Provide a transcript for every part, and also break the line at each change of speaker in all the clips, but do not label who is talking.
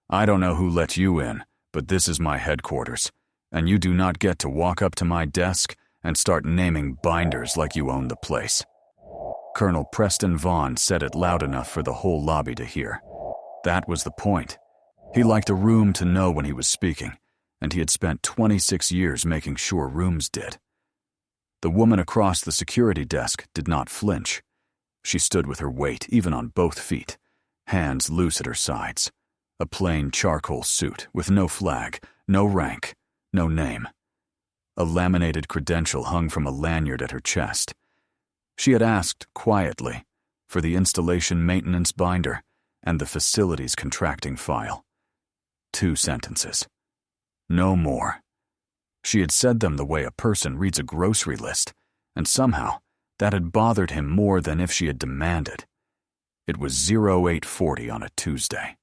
I don't know who let you in, but this is my headquarters, and you do not get to walk up to my desk and start naming binders like you own the place." Colonel Preston Vaughn said it loud enough for the whole lobby to hear. That was the point. He liked a room to know when he was speaking, and he had spent 26 years making sure rooms did. The woman across the security desk did not flinch. She stood with her weight even on both feet, hands loose at her sides. A plain charcoal suit with no flag, no rank, no name. A laminated credential hung from a lanyard at her chest. She had asked, quietly, for the installation maintenance binder and the facilities contracting file. 2 sentences. No more. She had said them the way a person reads a grocery list, and somehow that had bothered him more than if she had demanded. It was 0840 on a Tuesday.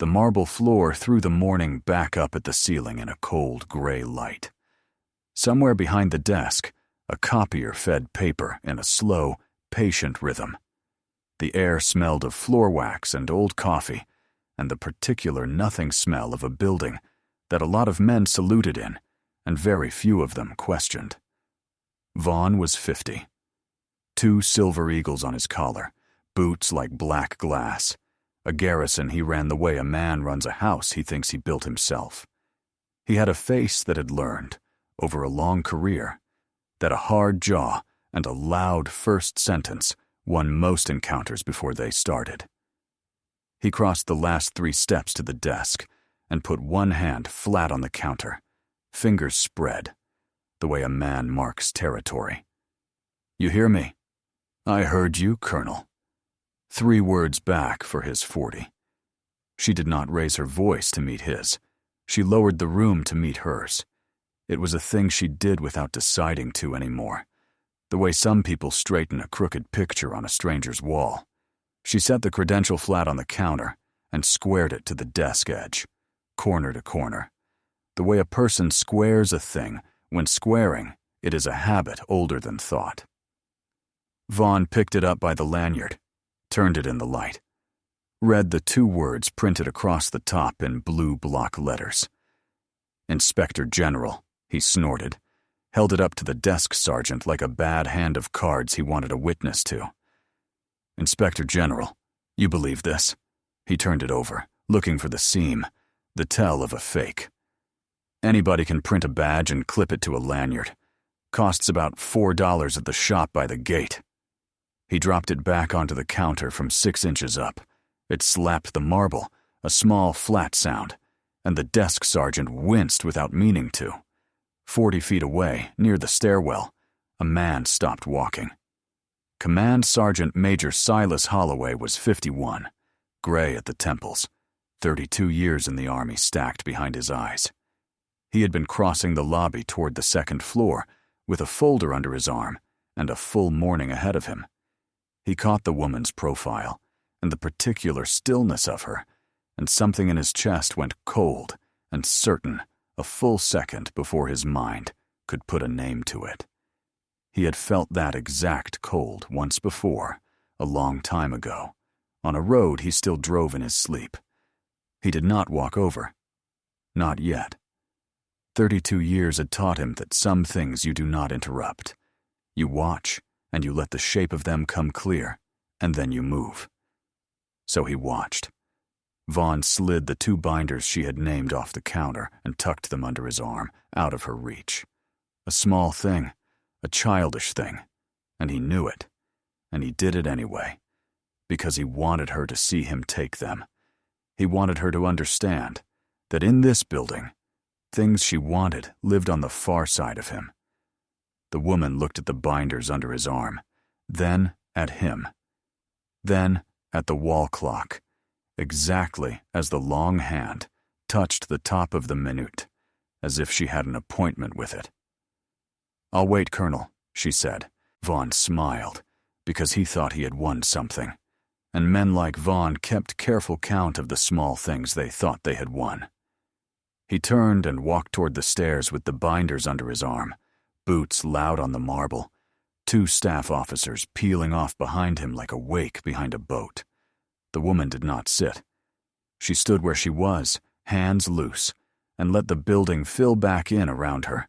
The marble floor threw the morning back up at the ceiling in a cold gray light. Somewhere behind the desk, a copier fed paper in a slow, patient rhythm. The air smelled of floor wax and old coffee, and the particular nothing smell of a building that a lot of men saluted in, and very few of them questioned. Vaughn was 50. 2 silver eagles on his collar, boots like black glass. A garrison he ran the way a man runs a house he thinks he built himself. He had a face that had learned, over a long career, that a hard jaw and a loud first sentence won most encounters before they started. He crossed the last 3 steps to the desk and put one hand flat on the counter, fingers spread, the way a man marks territory. "You hear me?" "I heard you, Colonel." 3 words back for his 40. She did not raise her voice to meet his. She lowered the room to meet hers. It was a thing she did without deciding to anymore, the way some people straighten a crooked picture on a stranger's wall. She set the credential flat on the counter and squared it to the desk edge, corner to corner. The way a person squares a thing when squaring it is a habit older than thought. Vaughn picked it up by the lanyard, turned it in the light, read the 2 words printed across the top in blue block letters. "Inspector General," he snorted, held it up to the desk sergeant like a bad hand of cards he wanted a witness to. "Inspector General, you believe this?" He turned it over, looking for the seam, the tell of a fake. "Anybody can print a badge and clip it to a lanyard. Costs about $4 at the shop by the gate." He dropped it back onto the counter from 6 inches up. It slapped the marble, a small flat sound, and the desk sergeant winced without meaning to. 40 feet away, near the stairwell, a man stopped walking. Command Sergeant Major Silas Holloway was 51, gray at the temples, 32 years in the Army stacked behind his eyes. He had been crossing the lobby toward the 2nd floor with a folder under his arm and a full morning ahead of him. He caught the woman's profile and the particular stillness of her, and something in his chest went cold and certain a full second before his mind could put a name to it. He had felt that exact cold once before, a long time ago, on a road he still drove in his sleep. He did not walk over. Not yet. 32 years had taught him that some things you do not interrupt. You watch, and you let the shape of them come clear, and then you move. So he watched. Vaughn slid the 2 binders she had named off the counter and tucked them under his arm, out of her reach. A small thing, a childish thing, and he knew it, and he did it anyway, because he wanted her to see him take them. He wanted her to understand that in this building, things she wanted lived on the far side of him. The woman looked at the binders under his arm, then at him, then at the wall clock, exactly as the long hand touched the top of the minute, as if she had an appointment with it. "I'll wait, Colonel," she said. Vaughn smiled, because he thought he had won something, and men like Vaughn kept careful count of the small things they thought they had won. He turned and walked toward the stairs with the binders under his arm, boots loud on the marble, 2 staff officers peeling off behind him like a wake behind a boat. The woman did not sit. She stood where she was, hands loose, and let the building fill back in around her,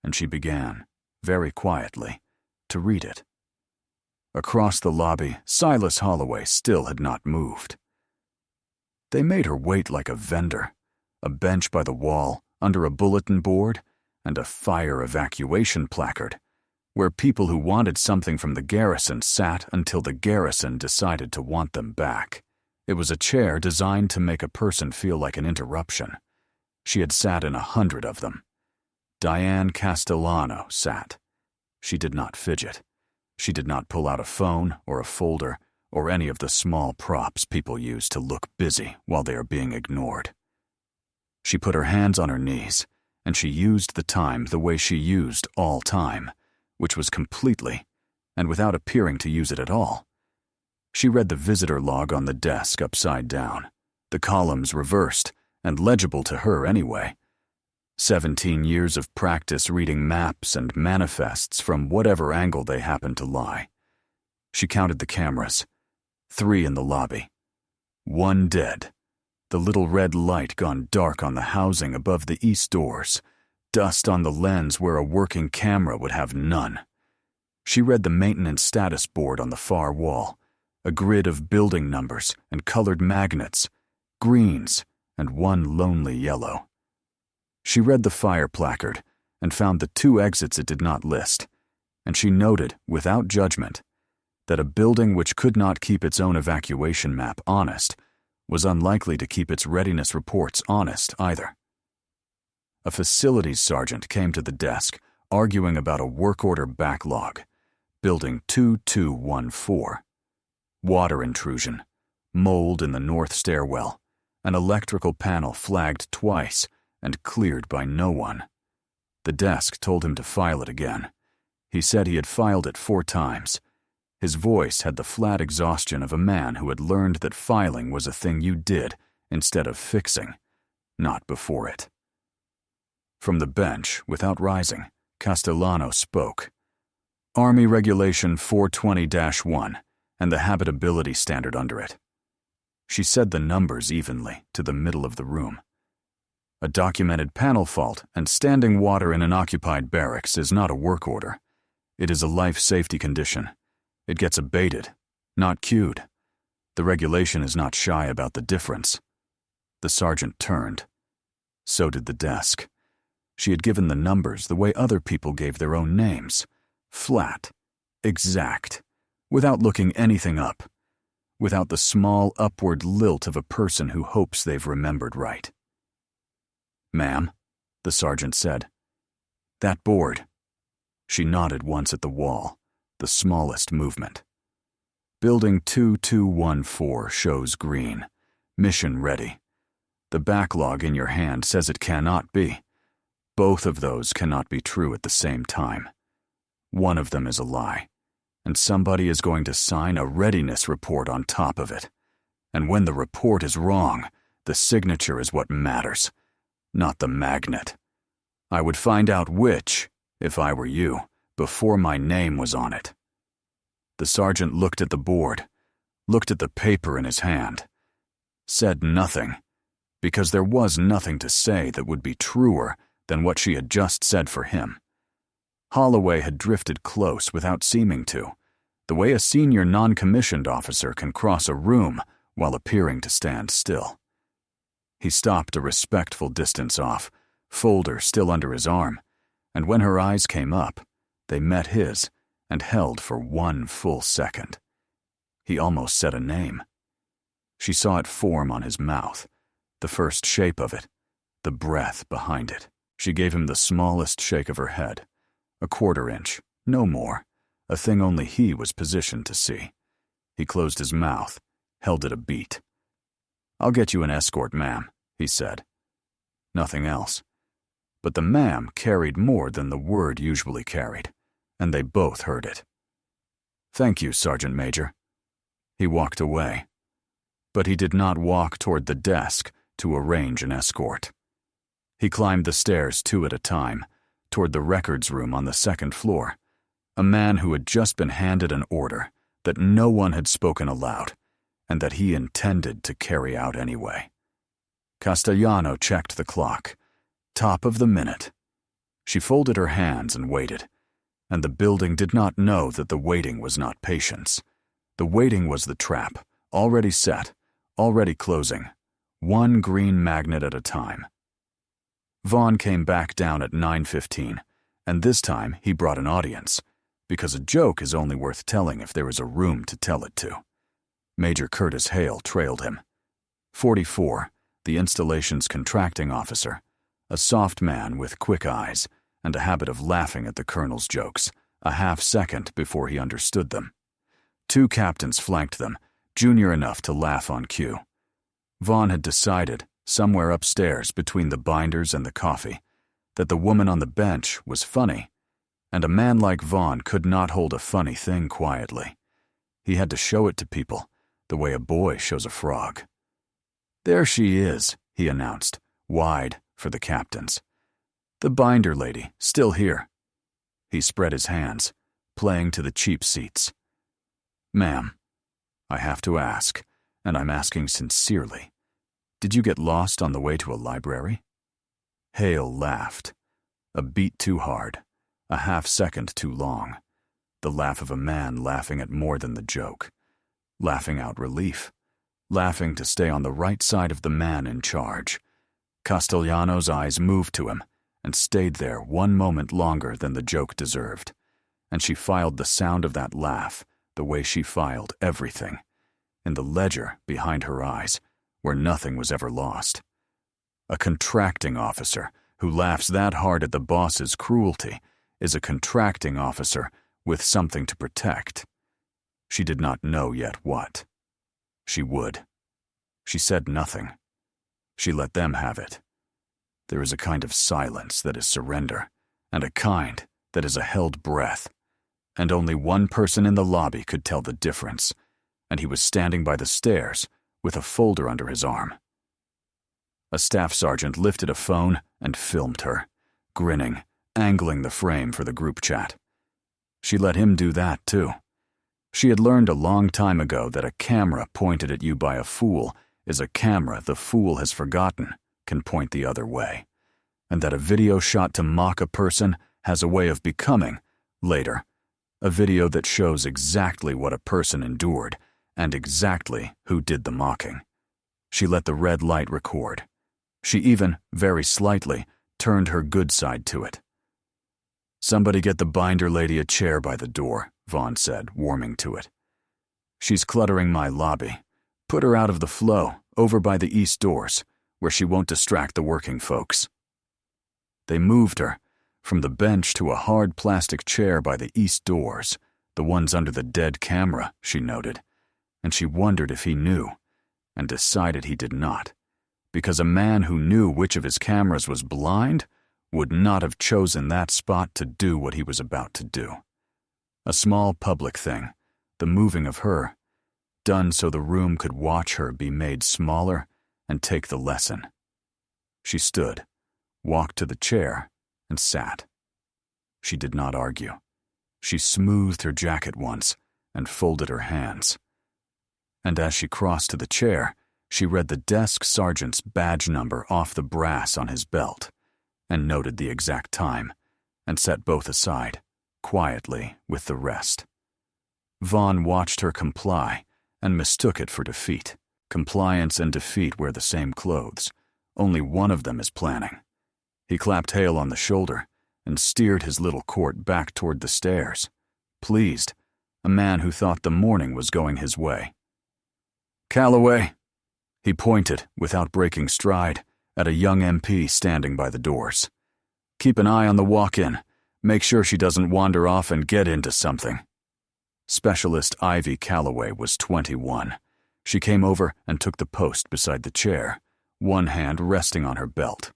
and she began, very quietly, to read it. Across the lobby, Silas Holloway still had not moved. They made her wait like a vendor, a bench by the wall, under a bulletin board, and a fire evacuation placard, where people who wanted something from the garrison sat until the garrison decided to want them back. It was a chair designed to make a person feel like an interruption. She had sat in 100 of them. Diane Castellano sat. She did not fidget. She did not pull out a phone or a folder or any of the small props people use to look busy while they are being ignored. She put her hands on her knees, and she used the time the way she used all time, which was completely, and without appearing to use it at all. She read the visitor log on the desk upside down, the columns reversed, and legible to her anyway. 17 years of practice reading maps and manifests from whatever angle they happened to lie. She counted the cameras. 3 in the lobby. 1 dead. The little red light gone dark on the housing above the east doors. Dust on the lens where a working camera would have none. She read the maintenance status board on the far wall, a grid of building numbers and colored magnets, greens, and 1 lonely yellow. She read the fire placard and found the 2 exits it did not list, and she noted, without judgment, that a building which could not keep its own evacuation map honest was unlikely to keep its readiness reports honest either. A facilities sergeant came to the desk, arguing about a work order backlog. Building 2214. Water intrusion, mold in the north stairwell, an electrical panel flagged twice and cleared by no one. The desk told him to file it again. He said he had filed it 4 times. His voice had the flat exhaustion of a man who had learned that filing was a thing you did instead of fixing, not before it. From the bench, without rising, Castellano spoke. Army Regulation 420-1 and the habitability standard under it. She said the numbers evenly to the middle of the room. A documented panel fault and standing water in an occupied barracks is not a work order. It is a life safety condition. It gets abated, not cued. The regulation is not shy about the difference. The sergeant turned. So did the desk. She had given the numbers the way other people gave their own names. Flat, exact, without looking anything up, without the small upward lilt of a person who hopes they've remembered right. "Ma'am," the sergeant said. "That board." She nodded once at the wall, the smallest movement. Building 2214 shows green. Mission ready. The backlog in your hand says it cannot be. Both of those cannot be true at the same time. One of them is a lie, and somebody is going to sign a readiness report on top of it. And when the report is wrong, the signature is what matters, not the magnet. I would find out which, if I were you, before my name was on it. The sergeant looked at the board, looked at the paper in his hand, said nothing, because there was nothing to say that would be truer than what she had just said for him. Holloway had drifted close without seeming to, the way a senior non-commissioned officer can cross a room while appearing to stand still. He stopped a respectful distance off, folder still under his arm, and when her eyes came up, they met his and held for 1 full second. He almost said a name. She saw it form on his mouth, the first shape of it, the breath behind it. She gave him the smallest shake of her head, a 1/4 inch, no more, a thing only he was positioned to see. He closed his mouth, held it a beat. "I'll get you an escort, ma'am," he said. Nothing else. But the ma'am carried more than the word usually carried, and they both heard it. "Thank you, Sergeant Major." He walked away. But he did not walk toward the desk to arrange an escort. He climbed the stairs 2 at a time, toward the records room on the 2nd floor, a man who had just been handed an order that no one had spoken aloud, and that he intended to carry out anyway. Castellano checked the clock. Top of the minute. She folded her hands and waited, and the building did not know that the waiting was not patience. The waiting was the trap, already set, already closing, one green magnet at a time. Vaughn came back down at 9:15, and this time he brought an audience, because a joke is only worth telling if there is a room to tell it to. Major Curtis Hale trailed him. 44, the installation's contracting officer, a soft man with quick eyes and a habit of laughing at the colonel's jokes, a half-second before he understood them. 2 captains flanked them, junior enough to laugh on cue. Vaughn had decided, somewhere upstairs between the binders and the coffee, that the woman on the bench was funny, and a man like Vaughn could not hold a funny thing quietly. He had to show it to people, the way a boy shows a frog. "There she is," he announced, wide for the captains. "The binder lady, still here." He spread his hands, playing to the cheap seats. "Ma'am, I have to ask, and I'm asking sincerely, did you get lost on the way to a library?" Hale laughed. A beat too hard, a half-second too long. The laugh of a man laughing at more than the joke. Laughing out relief. Laughing to stay on the right side of the man in charge. Castellano's eyes moved to him and stayed there one moment longer than the joke deserved, and she filed the sound of that laugh the way she filed everything, in the ledger behind her eyes, where nothing was ever lost. A contracting officer who laughs that hard at the boss's cruelty is a contracting officer with something to protect. She did not know yet what. She would. She said nothing. She let them have it. There is a kind of silence that is surrender, and a kind that is a held breath, and only one person in the lobby could tell the difference, and he was standing by the stairs with a folder under his arm. A staff sergeant lifted a phone and filmed her, grinning, angling the frame for the group chat. She let him do that, too. She had learned a long time ago that a camera pointed at you by a fool is a camera the fool has forgotten can point the other way, and that a video shot to mock a person has a way of becoming, later, a video that shows exactly what a person endured and exactly who did the mocking. She let the red light record. She even, very slightly, turned her good side to it. "Somebody get the binder lady a chair by the door," Vaughn said, warming to it. "She's cluttering my lobby. Put her out of the flow, over by the east doors, where she won't distract the working folks." They moved her, from the bench to a hard plastic chair by the east doors, the ones under the dead camera, she noted, and she wondered if he knew, and decided he did not, because a man who knew which of his cameras was blind would not have chosen that spot to do what he was about to do. A small public thing, the moving of her, done so the room could watch her be made smaller and take the lesson. She stood, walked to the chair, and sat. She did not argue. She smoothed her jacket once and folded her hands. And as she crossed to the chair, she read the desk sergeant's badge number off the brass on his belt, and noted the exact time, and set both aside, quietly with the rest. Vaughn watched her comply and mistook it for defeat. Compliance and defeat wear the same clothes. Only one of them is planning. He clapped Hale on the shoulder and steered his little court back toward the stairs, pleased, a man who thought the morning was going his way. "Calloway," he pointed, without breaking stride, at a young MP standing by the doors. "Keep an eye on the walk-in. Make sure she doesn't wander off and get into something." Specialist Ivy Calloway was 21. She came over and took the post beside the chair, one hand resting on her belt.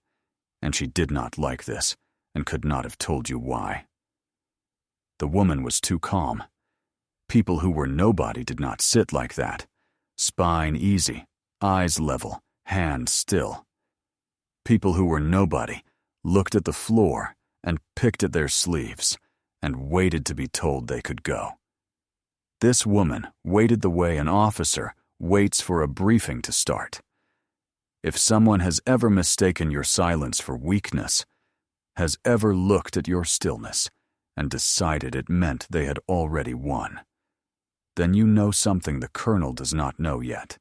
And she did not like this, and could not have told you why. The woman was too calm. People who were nobody did not sit like that. Spine easy, eyes level, hands still. People who were nobody looked at the floor and picked at their sleeves and waited to be told they could go. This woman waited the way an officer waits for a briefing to start. If someone has ever mistaken your silence for weakness, has ever looked at your stillness and decided it meant they had already won, then you know something the Colonel does not know yet,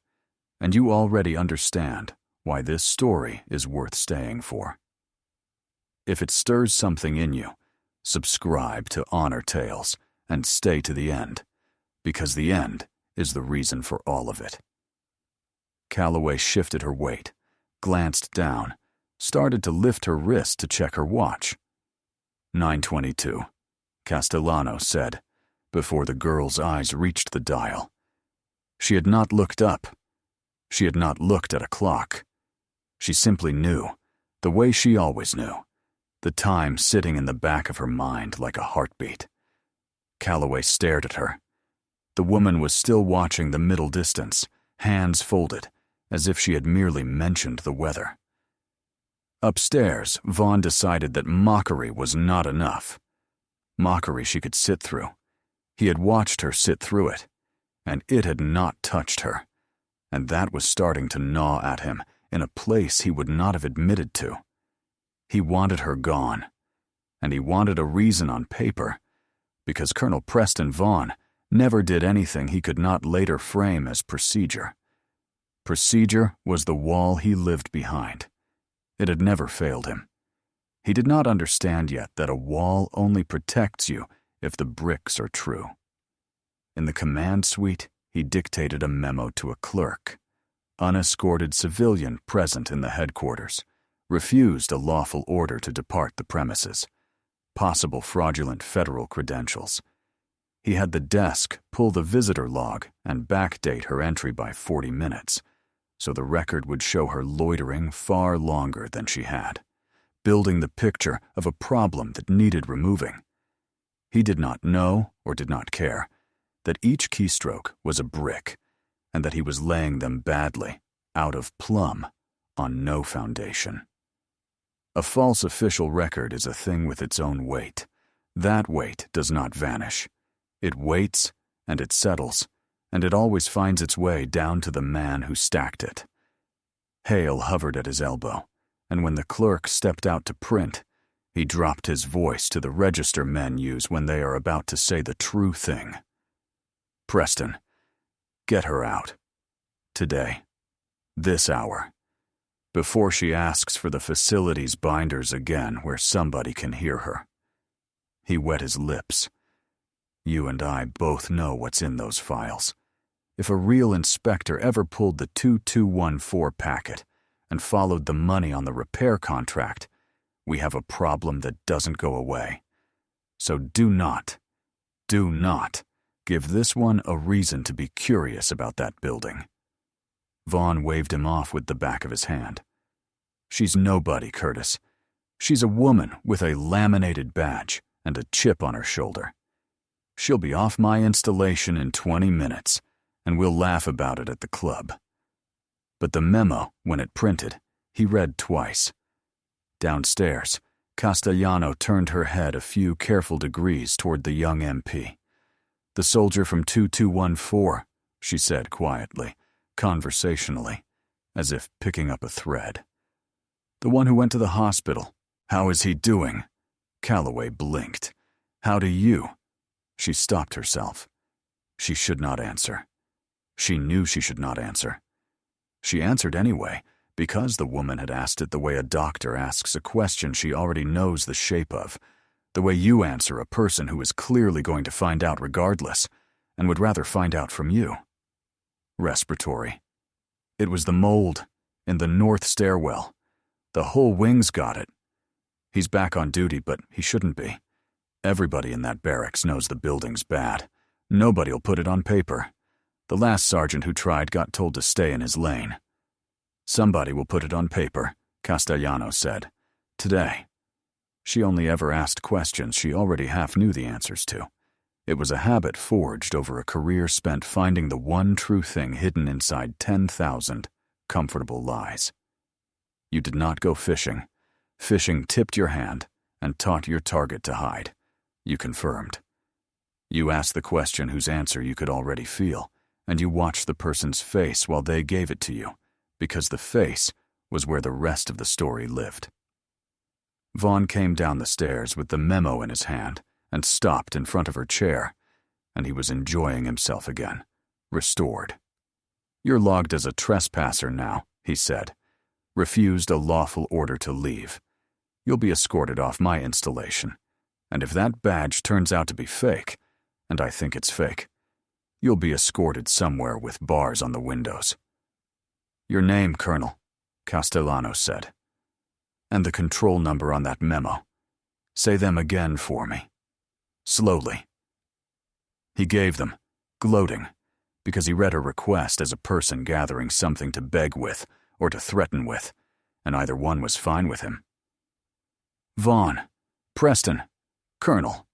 and you already understand why this story is worth staying for. If it stirs something in you, subscribe to Honor Tales and stay to the end, because the end is the reason for all of it. Calloway shifted her weight, glanced down, started to lift her wrist to check her watch. 9:22, Castellano said, before the girl's eyes reached the dial. She had not looked up. She had not looked at a clock. She simply knew, the way she always knew, the time sitting in the back of her mind like a heartbeat. Calloway stared at her. The woman was still watching the middle distance, hands folded, as if she had merely mentioned the weather. Upstairs, Vaughn decided that mockery was not enough. Mockery she could sit through. He had watched her sit through it, and it had not touched her, and that was starting to gnaw at him in a place he would not have admitted to. He wanted her gone, and he wanted a reason on paper, because Colonel Preston Vaughn never did anything he could not later frame as procedure. Procedure was the wall he lived behind. It had never failed him. He did not understand yet that a wall only protects you if the bricks are true. In the command suite, he dictated a memo to a clerk. Unescorted civilian present in the headquarters. Refused a lawful order to depart the premises. Possible fraudulent federal credentials. He had the desk pull the visitor log and backdate her entry by 40 minutes, so the record would show her loitering far longer than she had, building the picture of a problem that needed removing. He did not know, or did not care, that each keystroke was a brick, and that he was laying them badly, out of plumb, on no foundation. A false official record is a thing with its own weight. That weight does not vanish. It waits, and it settles, and it always finds its way down to the man who stacked it. Hale hovered at his elbow, and when the clerk stepped out to print, he dropped his voice to the register men use when they are about to say the true thing. Preston, get her out. Today. This hour. Before she asks for the facility's binders again where somebody can hear her. He wet his lips. You and I both know what's in those files. If a real inspector ever pulled the 2214 packet and followed the money on the repair contract, we have a problem that doesn't go away. So do not give this one a reason to be curious about that building. Vaughn waved him off with the back of his hand. She's nobody, Curtis. She's a woman with a laminated badge and a chip on her shoulder. She'll be off my installation in 20 minutes, and we'll laugh about it at the club. But the memo, when it printed, he read twice. Downstairs, Castellano turned her head a few careful degrees toward the young MP. The soldier from 2214, she said quietly, conversationally, as if picking up a thread. The one who went to the hospital. How is he doing? Calloway blinked. How do you? She stopped herself. She should not answer. She knew she should not answer. She answered anyway, because the woman had asked it the way a doctor asks a question she already knows the shape of, the way you answer a person who is clearly going to find out regardless, and would rather find out from you. Respiratory. It was the mold in the north stairwell. The whole wing's got it. He's back on duty, but he shouldn't be. Everybody in that barracks knows the building's bad. Nobody'll put it on paper. The last sergeant who tried got told to stay in his lane. Somebody will put it on paper, Castellano said. Today. She only ever asked questions she already half knew the answers to. It was a habit forged over a career spent finding the one true thing hidden inside 10,000 comfortable lies. You did not go fishing. Fishing tipped your hand and taught your target to hide. You confirmed. You asked the question whose answer you could already feel, and you watched the person's face while they gave it to you, because the face was where the rest of the story lived. Vaughn came down the stairs with the memo in his hand and stopped in front of her chair, and he was enjoying himself again, restored. "You're logged as a trespasser now," he said. "Refused a lawful order to leave. You'll be escorted off my installation, and if that badge turns out to be fake, and I think it's fake, you'll be escorted somewhere with bars on the windows." "Your name, Colonel," Castellano said. "And the control number on that memo. Say them again for me. Slowly." He gave them, gloating, because he read her request as a person gathering something to beg with or to threaten with, and either one was fine with him. "Vaughn, Preston, Colonel.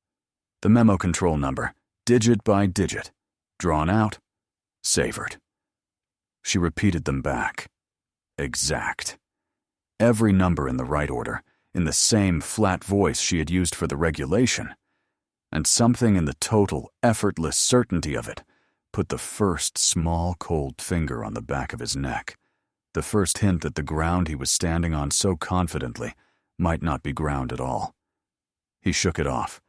The memo control number, digit by digit, drawn out, savored." She repeated them back. Exact. Every number in the right order, in the same flat voice she had used for the regulation, and something in the total, effortless certainty of it put the first small, cold finger on the back of his neck, the first hint that the ground he was standing on so confidently might not be ground at all. He shook it off.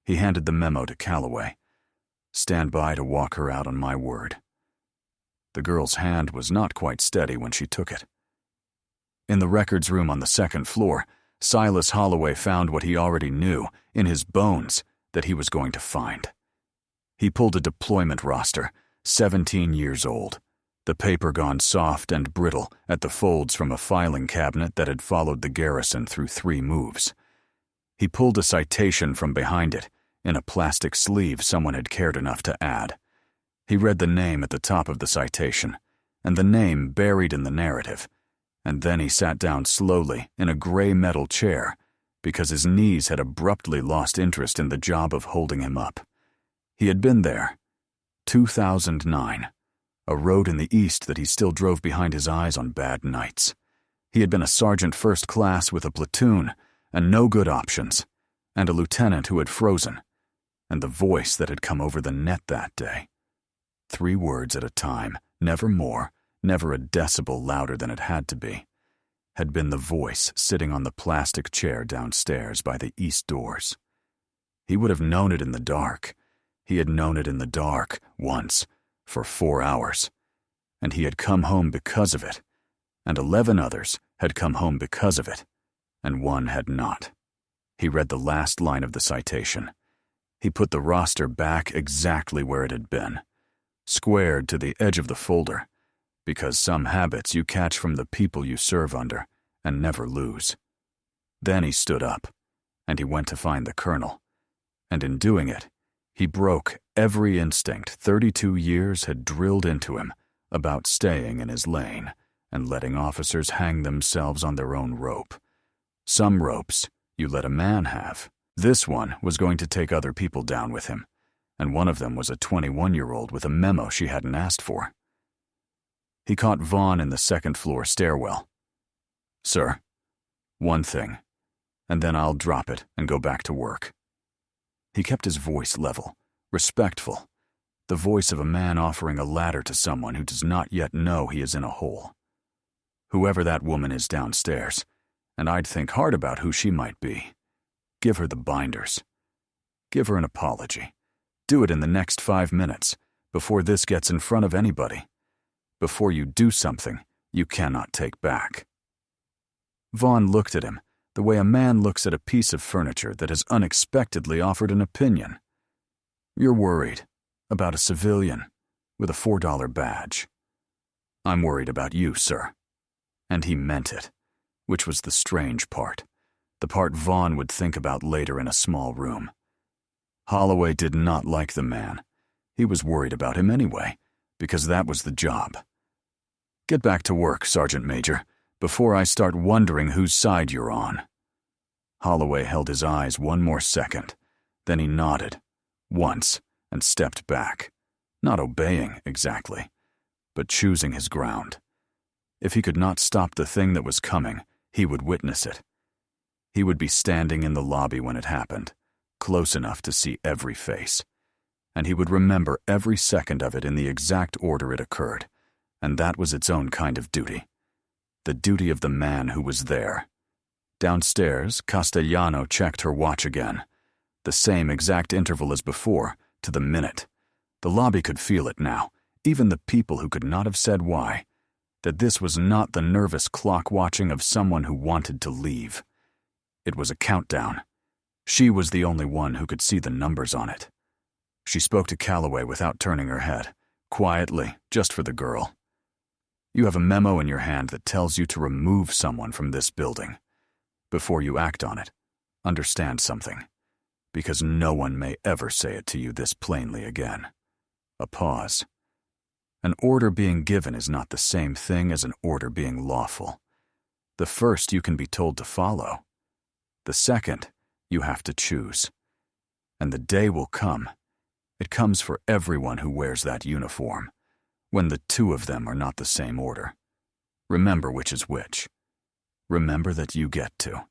He handed the memo to Calloway. "Stand by to walk her out on my word." The girl's hand was not quite steady when she took it. In the records room on the second floor, Silas Holloway found what he already knew, in his bones, that he was going to find. He pulled a deployment roster, 17 years old, the paper gone soft and brittle at the folds from a filing cabinet that had followed the garrison through 3 moves. He pulled a citation from behind it, in a plastic sleeve someone had cared enough to add. He read the name at the top of the citation, and the name buried in the narrative, and then he sat down slowly in a gray metal chair because his knees had abruptly lost interest in the job of holding him up. He had been there. 2009. A road in the east that he still drove behind his eyes on bad nights. He had been a sergeant first class with a platoon and no good options, and a lieutenant who had frozen, and the voice that had come over the net that day. 3 words at a time, never more, never a decibel louder than it had to be, had been the voice sitting on the plastic chair downstairs by the east doors. He would have known it in the dark. He had known it in the dark, once, for 4 hours, and he had come home because of it, and 11 others had come home because of it, and 1 had not. He read the last line of the citation. He put the roster back exactly where it had been, squared to the edge of the folder, because some habits you catch from the people you serve under and never lose. Then he stood up, and he went to find the colonel, and in doing it, he broke every instinct 32 years had drilled into him about staying in his lane and letting officers hang themselves on their own rope. Some ropes you let a man have. This one was going to take other people down with him, and one of them was a 21-year-old with a memo she hadn't asked for. He caught Vaughn in the second-floor stairwell. "Sir, one thing, and then I'll drop it and go back to work." He kept his voice level, respectful, the voice of a man offering a ladder to someone who does not yet know he is in a hole. "Whoever that woman is downstairs, and I'd think hard about who she might be, give her the binders. Give her an apology. Do it in the next 5 minutes, before this gets in front of anybody. Before you do something you cannot take back." Vaughn looked at him the way a man looks at a piece of furniture that has unexpectedly offered an opinion. "You're worried about a civilian with a $4 badge. I'm worried about you, sir." And he meant it, which was the strange part, the part Vaughn would think about later in a small room. Holloway did not like the man. He was worried about him anyway, because that was the job. "Get back to work, Sergeant Major, before I start wondering whose side you're on." Holloway held his eyes 1 more second, then he nodded, once, and stepped back, not obeying exactly, but choosing his ground. If he could not stop the thing that was coming, he would witness it. He would be standing in the lobby when it happened, close enough to see every face, and he would remember every second of it in the exact order it occurred, and that was its own kind of duty. the duty of the man who was there. Downstairs, Castellano checked her watch again. The same exact interval as before, to the minute. The lobby could feel it now, even the people who could not have said why, that this was not the nervous clock watching of someone who wanted to leave. It was a countdown. She was the only one who could see the numbers on it. She spoke to Calloway without turning her head, quietly, just for the girl. You have a memo in your hand that tells you to remove someone from this building. Before you act on it, understand something, because no one may ever say it to you this plainly again. A pause. An order being given is not the same thing as an order being lawful. The first you can be told to follow. The second, you have to choose. And the day will come. It comes for everyone who wears that uniform, when the two of them are not the same order. Remember which is which. Remember that you get to.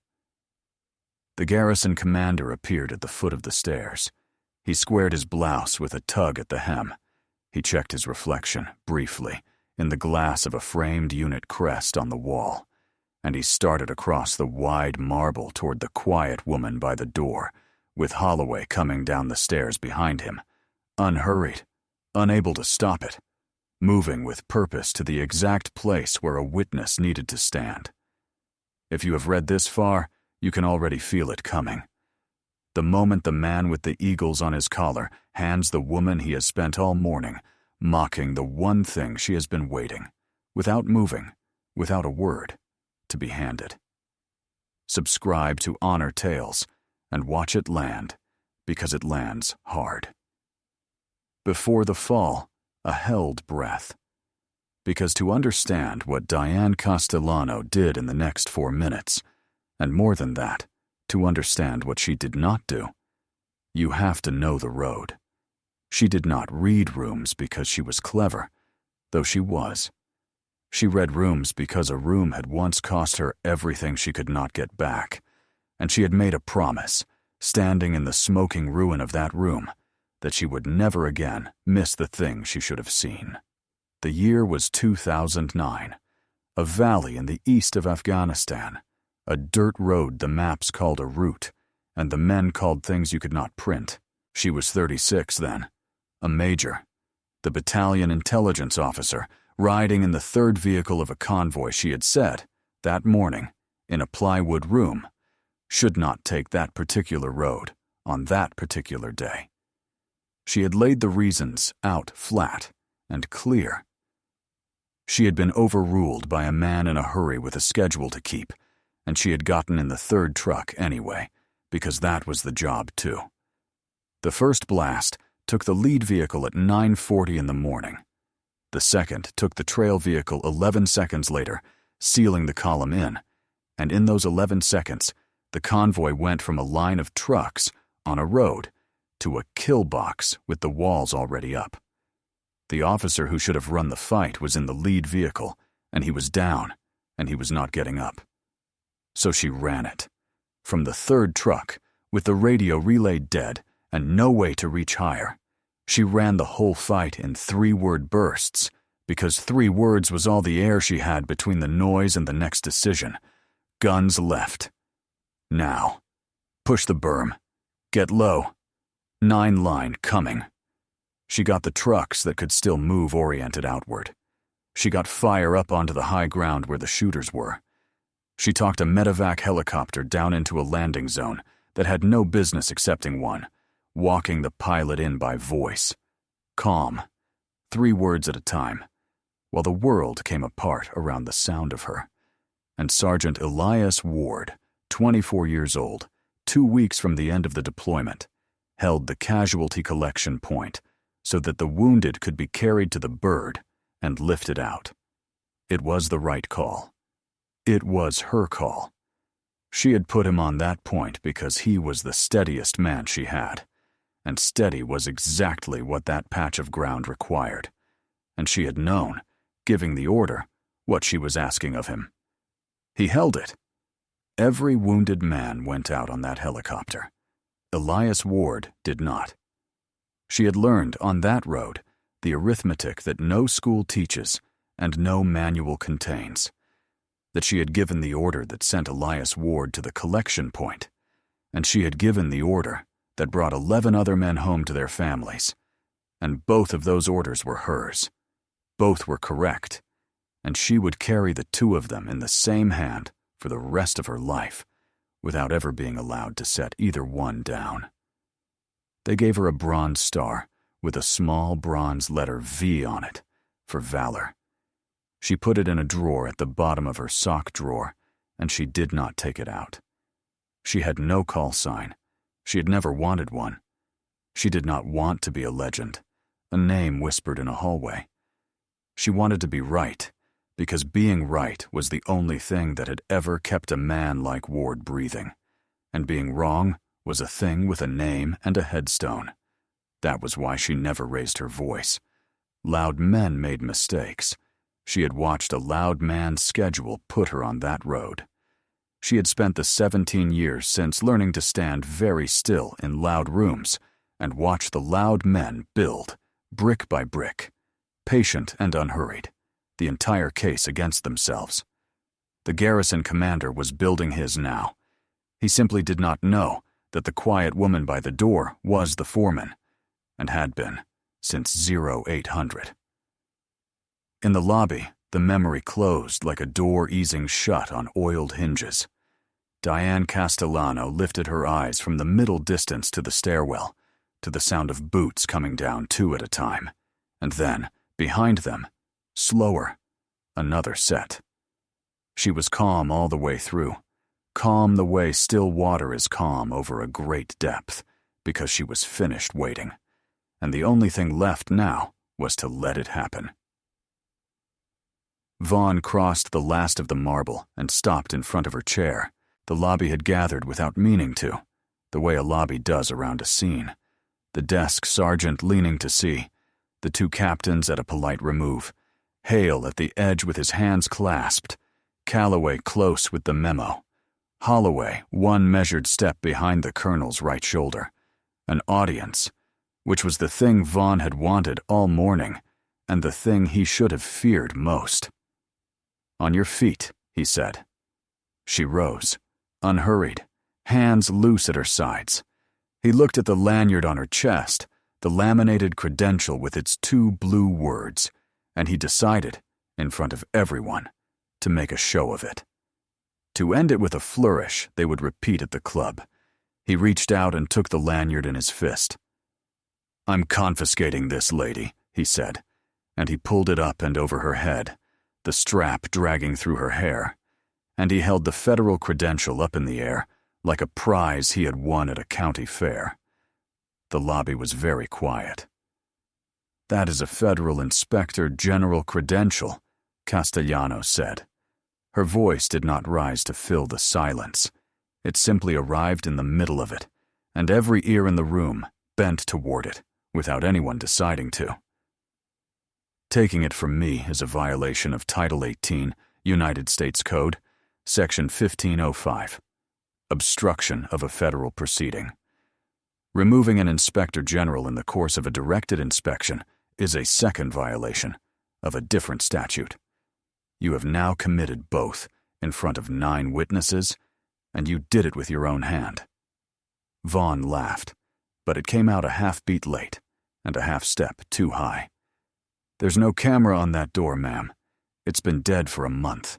The garrison commander appeared at the foot of the stairs. He squared his blouse with a tug at the hem. He checked his reflection, briefly, in the glass of a framed unit crest on the wall, and he started across the wide marble toward the quiet woman by the door, with Holloway coming down the stairs behind him, unhurried, unable to stop it, moving with purpose to the exact place where a witness needed to stand. If you have read this far, you can already feel it coming. The moment the man with the eagles on his collar hands the woman he has spent all morning mocking the one thing she has been waiting, without moving, without a word, to be handed. Subscribe to Honor Tales and watch it land, because it lands hard. Before the fall, a held breath. Because to understand what Diane Castellano did in the next 4 minutes, and more than that, to understand what she did not do, you have to know the road. She did not read rooms because she was clever, though she was. She read rooms because a room had once cost her everything she could not get back, and she had made a promise, standing in the smoking ruin of that room, that she would never again miss the thing she should have seen. The year was 2009, a valley in the east of Afghanistan, a dirt road the maps called a route, and the men called things you could not print. She was 36 then, a major, the battalion intelligence officer, riding in the third vehicle of a convoy she had said, that morning, in a plywood room, should not take that particular road on that particular day. She had laid the reasons out flat and clear. She had been overruled by a man in a hurry with a schedule to keep, and she had gotten in the third truck anyway, because that was the job too. The first blast took the lead vehicle at 9:40 in the morning. The second took the trail vehicle 11 seconds later, sealing the column in, and in those 11 seconds, the convoy went from a line of trucks on a road to a kill box with the walls already up. The officer who should have run the fight was in the lead vehicle, and he was down, and he was not getting up. So she ran it. From the third truck, with the radio relay dead and no way to reach higher, she ran the whole fight in 3-word bursts, because 3 words was all the air she had between the noise and the next decision. Guns left. Now. Push the berm. Get low. 9 line coming. She got the trucks that could still move oriented outward. She got fire up onto the high ground where the shooters were. She talked a medevac helicopter down into a landing zone that had no business accepting one, walking the pilot in by voice. Calm. 3 words at a time, while the world came apart around the sound of her. And Sergeant Elias Ward, 24 years old, 2 weeks from the end of the deployment, held the casualty collection point so that the wounded could be carried to the bird and lifted out. It was the right call. It was her call. She had put him on that point because he was the steadiest man she had, and steady was exactly what that patch of ground required, and she had known, giving the order, what she was asking of him. He held it. Every wounded man went out on that helicopter. Elias Ward did not. She had learned on that road the arithmetic that no school teaches and no manual contains. that she had given the order that sent Elias Ward to the collection point, and she had given the order that brought 11 other men home to their families, and both of those orders were hers. Both were correct, and she would carry the two of them in the same hand for the rest of her life, without ever being allowed to set either one down. They gave her a bronze star with a small bronze letter V on it for valor. She put it in a drawer at the bottom of her sock drawer, and she did not take it out. She had no call sign. She had never wanted one. She did not want to be a legend, a name whispered in a hallway. She wanted to be right, because being right was the only thing that had ever kept a man like Ward breathing, and being wrong was a thing with a name and a headstone. That was why she never raised her voice. Loud men made mistakes. She had watched a loud man's schedule put her on that road. She had spent the 17 years since learning to stand very still in loud rooms and watch the loud men build, brick by brick, patient and unhurried, the entire case against themselves. The garrison commander was building his now. He simply did not know that the quiet woman by the door was the foreman, and had been since 0800. In the lobby, the memory closed like a door easing shut on oiled hinges. Diane Castellano lifted her eyes from the middle distance to the stairwell, to the sound of boots coming down 2 at a time, and then, behind them, slower, another set. She was calm all the way through, calm the way still water is calm over a great depth, because she was finished waiting, and the only thing left now was to let it happen. Vaughn crossed the last of the marble and stopped in front of her chair. The lobby had gathered without meaning to, the way a lobby does around a scene. The desk sergeant leaning to see, the 2 captains at a polite remove, Hale at the edge with his hands clasped, Calloway close with the memo, Holloway 1 measured step behind the colonel's right shoulder. An audience, which was the thing Vaughn had wanted all morning, and the thing he should have feared most. "On your feet," he said. She rose, unhurried, hands loose at her sides. He looked at the lanyard on her chest, the laminated credential with its 2 blue words, and he decided, in front of everyone, to make a show of it. To end it with a flourish they would repeat at the club. He reached out and took the lanyard in his fist. "I'm confiscating this lady," he said, and he pulled it up and over her head, the strap dragging through her hair, and he held the federal credential up in the air like a prize he had won at a county fair. The lobby was very quiet. "That is a federal inspector general credential," Castellano said. Her voice did not rise to fill the silence. It simply arrived in the middle of it, and every ear in the room bent toward it, without anyone deciding to. "Taking it from me is a violation of Title 18, United States Code, Section 1505, obstruction of a federal proceeding. Removing an inspector general in the course of a directed inspection is a second violation of a different statute. You have now committed both in front of 9 witnesses, and you did it with your own hand." Vaughn laughed, but it came out a half-beat late and a half-step too high. "There's no camera on that door, ma'am. It's been dead for a month."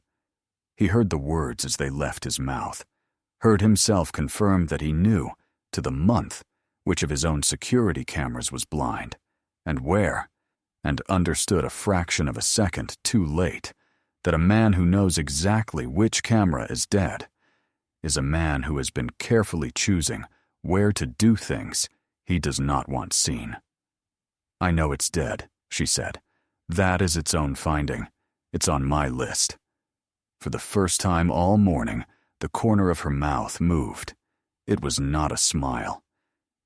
He heard the words as they left his mouth, heard himself confirm that he knew, to the month, which of his own security cameras was blind, and where, and understood a fraction of a second too late that a man who knows exactly which camera is dead is a man who has been carefully choosing where to do things he does not want seen. "I know it's dead," she said. "That is its own finding. It's on my list." For the first time all morning, the corner of her mouth moved. It was not a smile.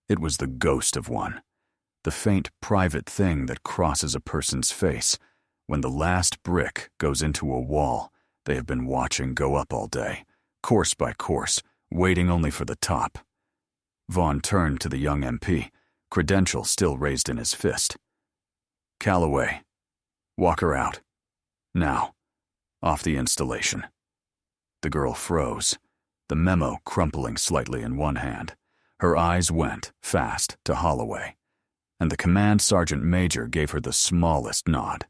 It was the ghost of one, the faint private thing that crosses a person's face when the last brick goes into a wall they have been watching go up all day, course by course, waiting only for the top. Vaughn turned to the young MP, credential still raised in his fist. "Calloway, walk her out. Now, off the installation." The girl froze, the memo crumpling slightly in one hand. Her eyes went, fast, to Holloway, and the command sergeant major gave her the smallest nod.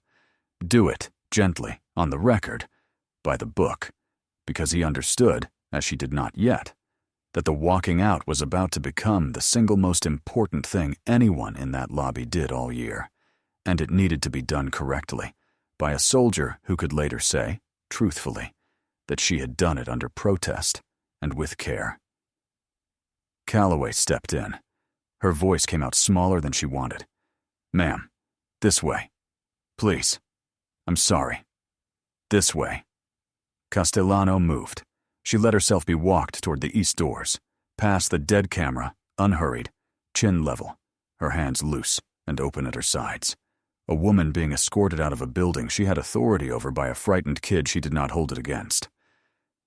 Do it, gently, on the record, by the book, because he understood, as she did not yet, that the walking out was about to become the single most important thing anyone in that lobby did all year, and it needed to be done correctly, by a soldier who could later say, truthfully, that she had done it under protest and with care. Calloway stepped in. Her voice came out smaller than she wanted. "Ma'am, this way. Please. I'm sorry. This way." Castellano moved. She let herself be walked toward the east doors, past the dead camera, unhurried, chin level, her hands loose and open at her sides. A woman being escorted out of a building she had authority over by a frightened kid she did not hold it against.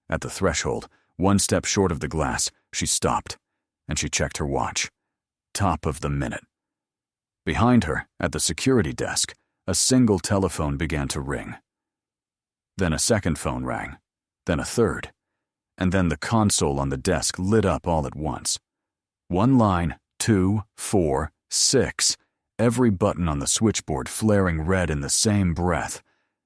At the threshold, one step short of the glass, she stopped, and she checked her watch. Top of the minute. Behind her, at the security desk, a single telephone began to ring. Then a second phone rang, then a third, and then the console on the desk lit up all at once. One line, 2, 4, 6, every button on the switchboard flaring red in the same breath,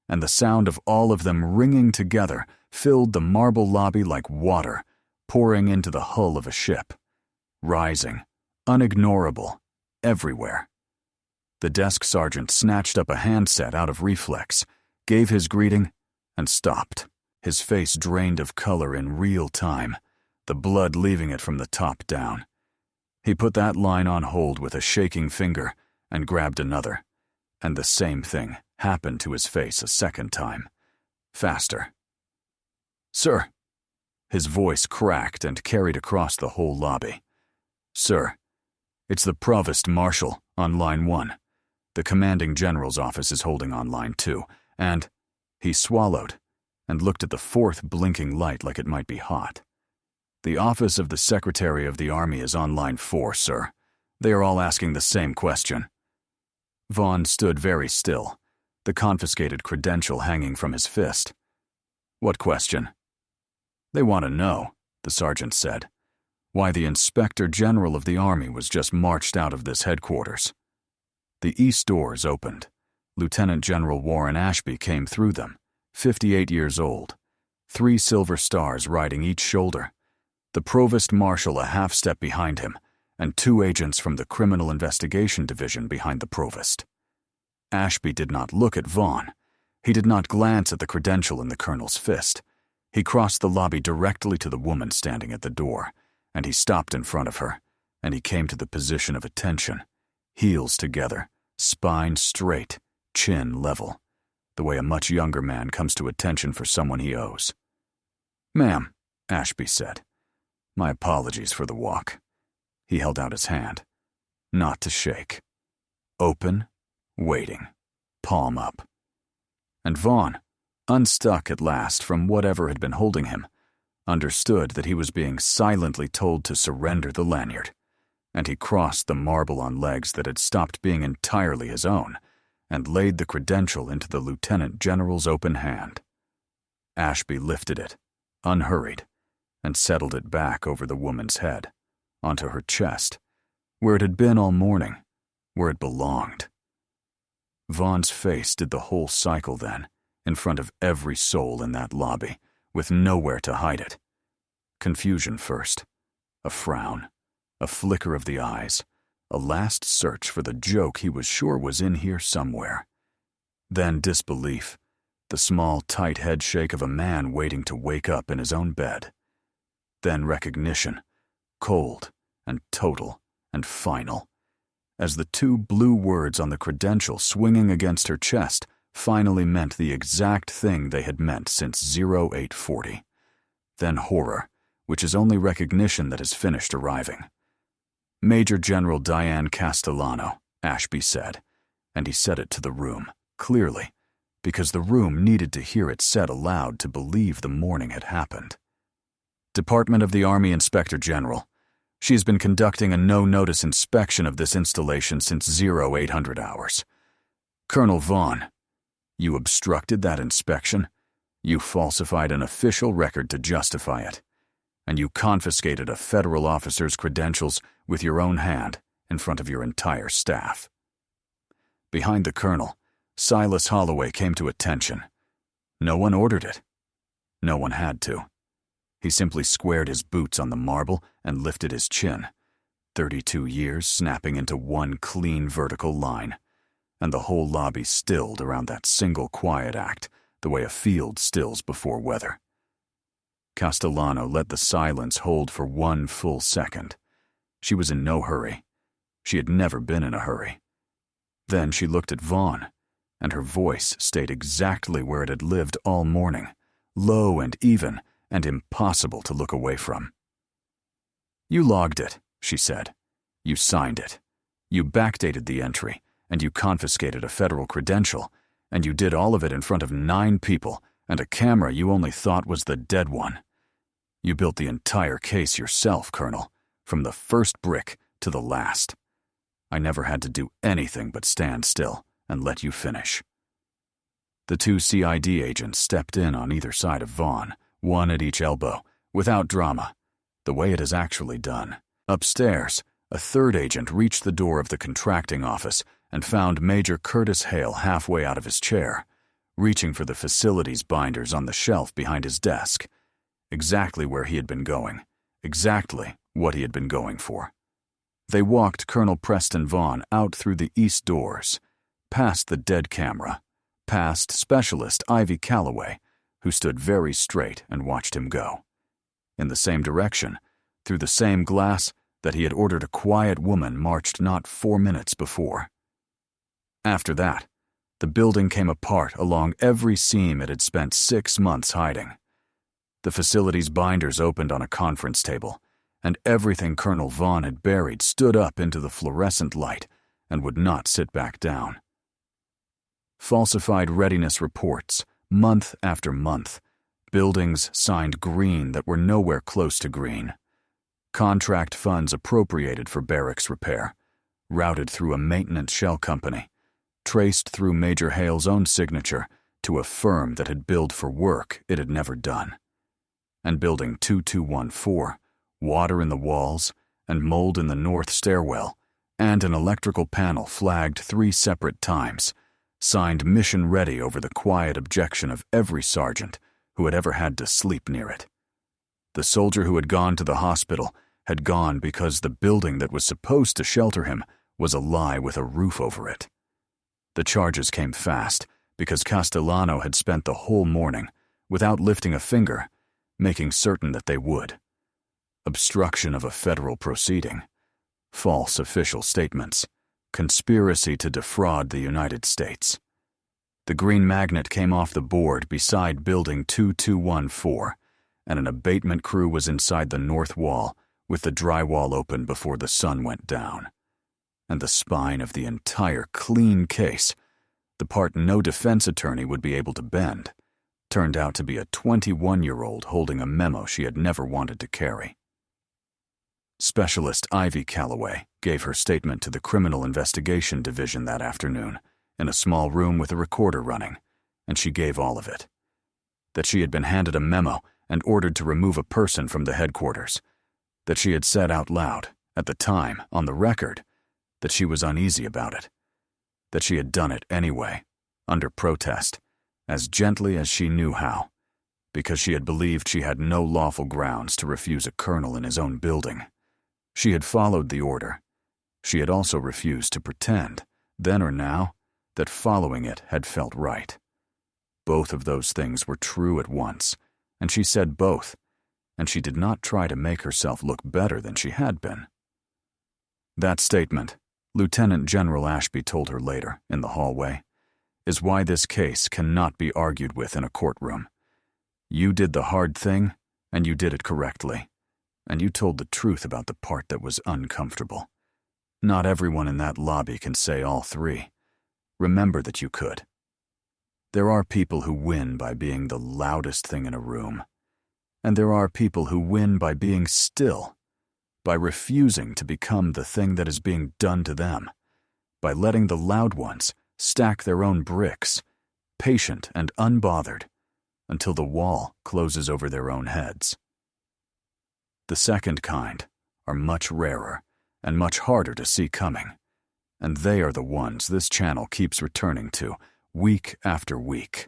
and the sound of all of them ringing together filled the marble lobby like water, pouring into the hull of a ship. Rising, unignorable, everywhere. The desk sergeant snatched up a handset out of reflex, gave his greeting, and stopped, his face drained of color in real time, the blood leaving it from the top down. He put that line on hold with a shaking finger and grabbed another, and the same thing happened to his face a second time. Faster. "Sir." His voice cracked and carried across the whole lobby. "Sir, it's the Provost Marshal on line 1. The commanding general's office is holding on line 2, and—" He swallowed and looked at the fourth blinking light like it might be hot. "The office of the Secretary of the Army is on line 4, sir. They are all asking the same question." Vaughn stood very still, the confiscated credential hanging from his fist. "What question?" "They want to know," the sergeant said, "why the Inspector General of the Army was just marched out of this headquarters." The east doors opened. Lieutenant General Warren Ashby came through them, 58 years old, 3 silver stars riding each shoulder, the Provost Marshal a half step behind him, and 2 agents from the Criminal Investigation Division behind the Provost. Ashby did not look at Vaughn. He did not glance at the credential in the colonel's fist. He crossed the lobby directly to the woman standing at the door, and he stopped in front of her, and he came to the position of attention, heels together, spine straight, chin level, the way a much younger man comes to attention for someone he owes. "Ma'am," Ashby said, "my apologies for the walk." He held out his hand. Not to shake. Open, waiting, palm up. And Vaughn, unstuck at last from whatever had been holding him, understood that he was being silently told to surrender the lanyard, and he crossed the marble on legs that had stopped being entirely his own and laid the credential into the lieutenant general's open hand. Ashby lifted it, unhurried, and settled it back over the woman's head, onto her chest, where it had been all morning, where it belonged. Vaughn's face did the whole cycle then, in front of every soul in that lobby, with nowhere to hide it. Confusion first, a frown, a flicker of the eyes, a last search for the joke he was sure was in here somewhere. Then disbelief, the small, tight head shake of a man waiting to wake up in his own bed. Then recognition, cold and total and final, as the 2 blue words on the credential swinging against her chest finally meant the exact thing they had meant since 0840. Then horror, which is only recognition that has finished arriving. "Major General Diane Castellano," Ashby said, and he said it to the room, clearly, because the room needed to hear it said aloud to believe the morning had happened. "Department of the Army Inspector General. She has been conducting a no-notice inspection of this installation since 0800 hours. Colonel Vaughn, you obstructed that inspection, You falsified an official record to justify it, and you confiscated a federal officer's credentials with your own hand in front of your entire staff. Behind the colonel, Silas Holloway came to attention. No one ordered it. No one had to. He simply squared his boots on the marble and lifted his chin, 32 years snapping into one clean vertical line, and the whole lobby stilled around that single quiet act, the way a field stills before weather. Castellano let the silence hold for one full second. She was in no hurry. She had never been in a hurry. Then she looked at Vaughn, and her voice stayed exactly where it had lived all morning, low and even, and impossible to look away from. "You logged it," she said. "You signed it. You backdated the entry, and you confiscated a federal credential, and you did all of it in front of 9 people and a camera you only thought was the dead one. You built the entire case yourself, Colonel, from the first brick to the last. I never had to do anything but stand still and let you finish." The 2 CID agents stepped in on either side of Vaughn, one at each elbow, without drama, the way it is actually done. Upstairs, a 3rd agent reached the door of the contracting office and found Major Curtis Hale halfway out of his chair, reaching for the facilities binders on the shelf behind his desk, exactly where he had been going, exactly what he had been going for. They walked Colonel Preston Vaughn out through the east doors, past the dead camera, past Specialist Ivy Calloway, who stood very straight and watched him go. In the same direction, through the same glass that he had ordered a quiet woman marched not 4 minutes before. After that, the building came apart along every seam it had spent 6 months hiding. The facility's binders opened on a conference table, and everything Colonel Vaughn had buried stood up into the fluorescent light and would not sit back down. Falsified readiness reports, month after month, buildings signed green that were nowhere close to green, contract funds appropriated for barracks repair, routed through a maintenance shell company, traced through Major Hale's own signature to a firm that had billed for work it had never done. And Building 2214, water in the walls and mold in the north stairwell, and an electrical panel flagged 3 separate times, signed mission ready over the quiet objection of every sergeant who had ever had to sleep near it. The soldier who had gone to the hospital had gone because the building that was supposed to shelter him was a lie with a roof over it. The charges came fast because Castellano had spent the whole morning, without lifting a finger, making certain that they would. Obstruction of a federal proceeding, false official statements, conspiracy to defraud the United States. The green magnet came off the board beside Building 2214, and an abatement crew was inside the north wall with the drywall open before the sun went down. And the spine of the entire clean case, the part no defense attorney would be able to bend, turned out to be a 21-year-old holding a memo she had never wanted to carry. Specialist Ivy Calloway gave her statement to the Criminal Investigation Division that afternoon, in a small room with a recorder running, and she gave all of it. That she had been handed a memo and ordered to remove a person from the headquarters. That she had said out loud, at the time, on the record, that she was uneasy about it. That she had done it anyway, under protest, as gently as she knew how, because she had believed she had no lawful grounds to refuse a colonel in his own building. She had followed the order. She had also refused to pretend, then or now, that following it had felt right. Both of those things were true at once, and she said both, and she did not try to make herself look better than she had been. That statement, Lieutenant General Ashby told her later, in the hallway, is why this case cannot be argued with in a courtroom. You did the hard thing, and you did it correctly, and you told the truth about the part that was uncomfortable. Not everyone in that lobby can say all 3. Remember that you could. There are people who win by being the loudest thing in a room, and there are people who win by being still, by refusing to become the thing that is being done to them, by letting the loud ones stack their own bricks, patient and unbothered, until the wall closes over their own heads. The second kind are much rarer and much harder to see coming, and they are the ones this channel keeps returning to week after week.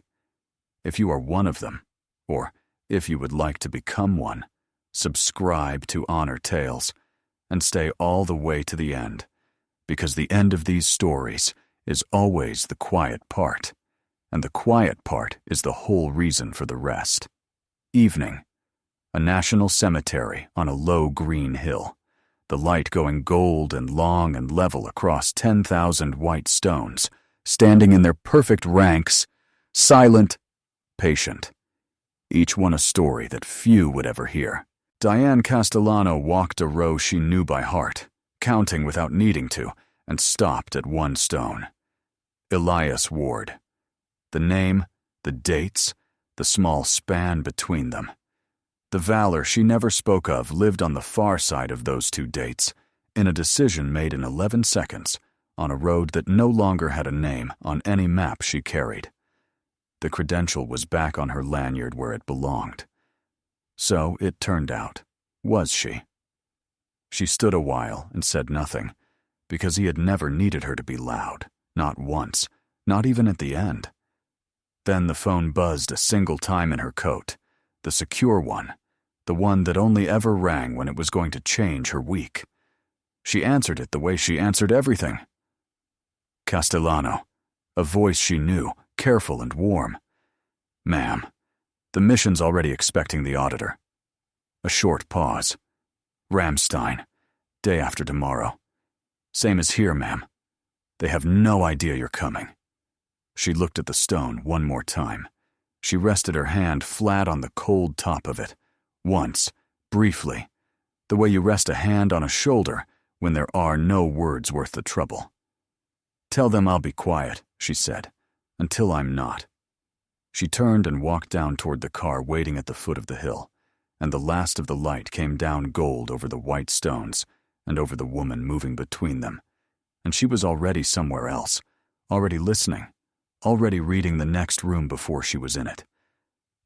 If you are one of them, or if you would like to become one, subscribe to Honor Tales and stay all the way to the end, because the end of these stories is always the quiet part, and the quiet part is the whole reason for the rest. Evening. A national cemetery on a low green hill, the light going gold and long and level across 10,000 white stones, standing in their perfect ranks, silent, patient. Each one a story that few would ever hear. Diane Castellano walked a row she knew by heart, counting without needing to, and stopped at one stone. Elias Ward. The name, the dates, the small span between them. The valor she never spoke of lived on the far side of those two dates, in a decision made in 11 seconds, on a road that no longer had a name on any map she carried. The credential was back on her lanyard where it belonged. So, it turned out, was she? She stood a while and said nothing, because he had never needed her to be loud, not once, not even at the end. Then the phone buzzed a single time in her coat, the secure one, the one that only ever rang when it was going to change her week. She answered it the way she answered everything. Castellano, a voice she knew, careful and warm. "Ma'am, the mission's already expecting the auditor." A short pause. "Ramstein, day after tomorrow. Same as here, ma'am. They have no idea you're coming." She looked at the stone one more time. She rested her hand flat on the cold top of it. Once, briefly, the way you rest a hand on a shoulder when there are no words worth the trouble. "Tell them I'll be quiet," she said, "until I'm not." She turned and walked down toward the car waiting at the foot of the hill, and the last of the light came down gold over the white stones and over the woman moving between them, and she was already somewhere else, already listening, already reading the next room before she was in it.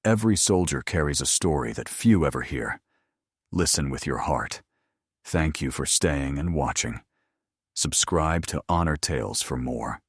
Every soldier carries a story that few ever hear. Listen with your heart. Thank you for staying and watching. Subscribe to Honor Tales for more.